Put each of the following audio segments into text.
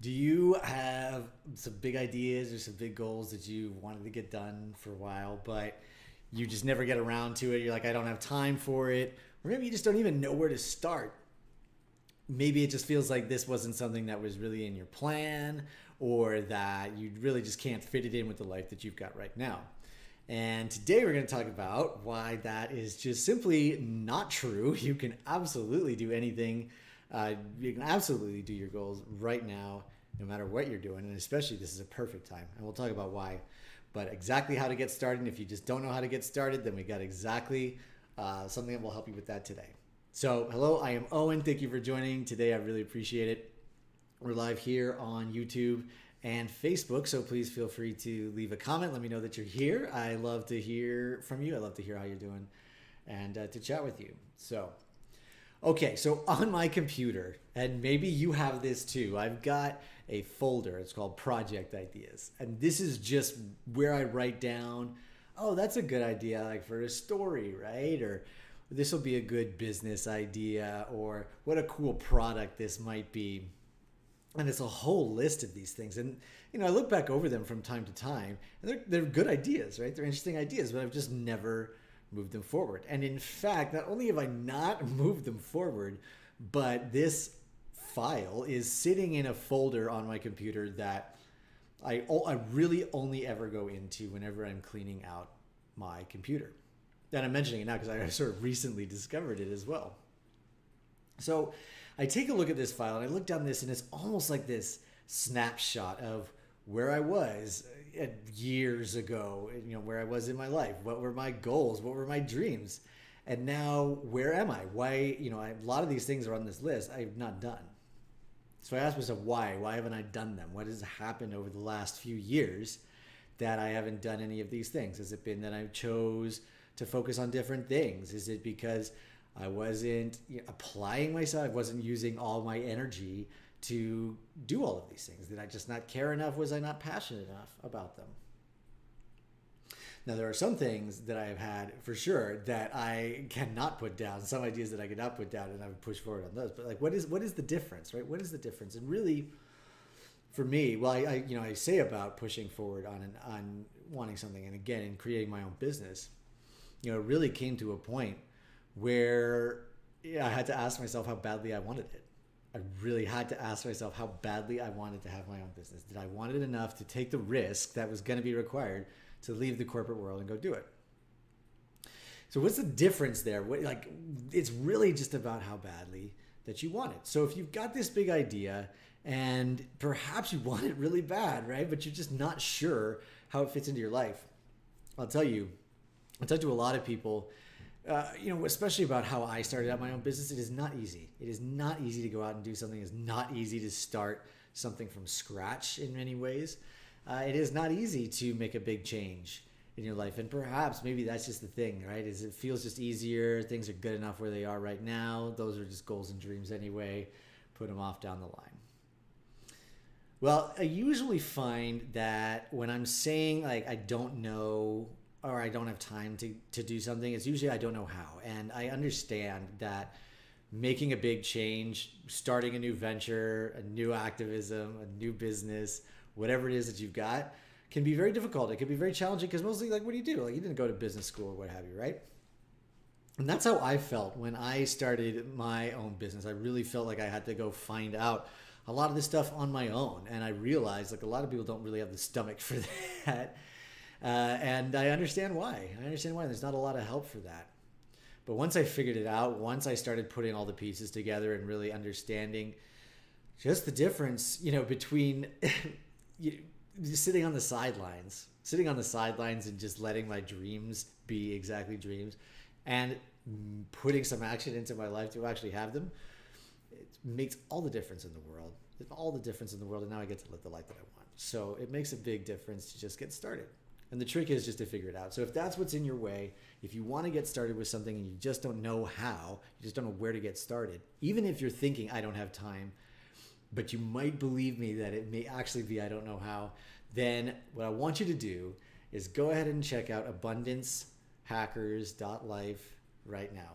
Do you have some big ideas or some big goals that you wanted to get done for a while, but you just never get around to it? You're like, I don't have time for it. Or maybe you just don't even know where to start. Maybe it just feels like this wasn't something that was really in your plan, or that you really just can't fit it in with the life that you've got right now. And today we're going to talk about why that is just simply not true. You can absolutely do anything. You can absolutely do your goals right now, no matter what you're doing. And especially this is a perfect time. And we'll talk about why. But exactly how to get started. And if you just don't know how to get started, then we got exactly something that will help you with that today. So, hello, I am Owen. Thank you for joining today. I really appreciate it. We're live here on YouTube and Facebook, so please feel free to leave a comment. Let me know that you're here. I love to hear from you. I love to hear how you're doing and to chat with you. So on my computer, and maybe you have this too, I've got a folder. It's called Project Ideas. And this is just where I write down, oh, that's a good idea, like for a story, right? Or this will be a good business idea, or what a cool product this might be. And it's a whole list of these things. And, I look back over them from time to time, and they're good ideas, right? They're interesting ideas, but I've just never moved them forward. And in fact, not only have I not moved them forward, but this file is sitting in a folder on my computer that I really only ever go into whenever I'm cleaning out my computer. And I'm mentioning it now because I sort of recently discovered it as well. So I take a look at this file and I look down this, and it's almost like this snapshot of where I was years ago, where I was in my life. What were my goals? What were my dreams? And now where am I? Why, a lot of these things are on this list I've not done. So I asked myself, why? Why haven't I done them? What has happened over the last few years that I haven't done any of these things? Has it been that I chose to focus on different things? Is it because I wasn't applying myself? I wasn't using all my energy to do all of these things. Did I just not care enough? Was I not passionate enough about them? Now, there are some things that I have had for sure that I cannot put down, some ideas that I cannot put down, and I would push forward on those. But what is the difference, right? What is the difference? And really, for me, well, I say about pushing forward on wanting something, and again, in creating my own business, it really came to a point where I had to ask myself how badly I wanted it. I really had to ask myself how badly I wanted to have my own business. Did I want it enough to take the risk that was going to be required to leave the corporate world and go do it? So what's the difference there? It's really just about how badly that you want it. So if you've got this big idea and perhaps you want it really bad, right? But you're just not sure how it fits into your life. I'll tell you, I talk to a lot of people, especially about how I started out my own business. It is not easy. It is not easy to go out and do something. It's not easy to start something from scratch in many ways. It is not easy to make a big change in your life. And perhaps maybe that's just the thing, right? Is it feels just easier. Things are good enough where they are right now. Those are just goals and dreams anyway. Put them off down the line. Well, I usually find that when I'm saying I don't know, or I don't have time to do something, it's usually I don't know how. And I understand that making a big change, starting a new venture, a new activism, a new business, whatever it is that you've got, can be very difficult. It can be very challenging because mostly, what do you do? You didn't go to business school or what have you, right? And that's how I felt when I started my own business. I really felt like I had to go find out a lot of this stuff on my own. And I realized a lot of people don't really have the stomach for that. And I understand why. There's not a lot of help for that. But once I figured it out, once I started putting all the pieces together and really understanding just the difference, between just sitting on the sidelines and just letting my dreams be exactly dreams and putting some action into my life to actually have them, it makes all the difference in the world. And now I get to live the life that I want. So it makes a big difference to just get started. And the trick is just to figure it out. So if that's what's in your way, if you want to get started with something and you just don't know how, you just don't know where to get started, even if you're thinking, I don't have time, but you might believe me that it may actually be, I don't know how, then what I want you to do is go ahead and check out abundancehackers.life right now.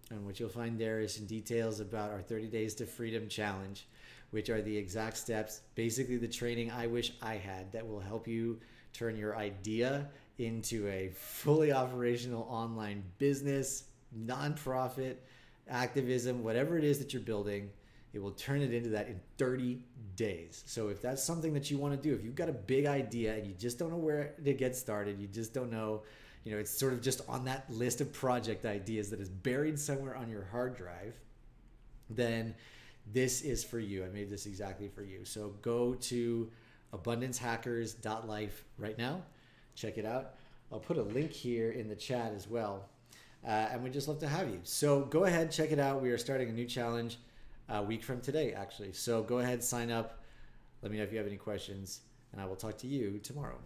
And what you'll find there is some details about our 30 Days to Freedom Challenge, which are the exact steps, basically the training I wish I had that will help you turn your idea into a fully operational online business, nonprofit, activism, whatever it is that you're building. It will turn it into that in 30 days. So if that's something that you want to do, if you've got a big idea and you just don't know where to get started, you just don't know, it's sort of just on that list of project ideas that is buried somewhere on your hard drive, then this is for you. I made this exactly for you. So go to abundancehackers.life right now. Check it out. I'll put a link here in the chat as well. And we'd just love to have you. So go ahead, check it out. We are starting a new challenge a week from today, actually. So go ahead, sign up. Let me know if you have any questions, and I will talk to you tomorrow.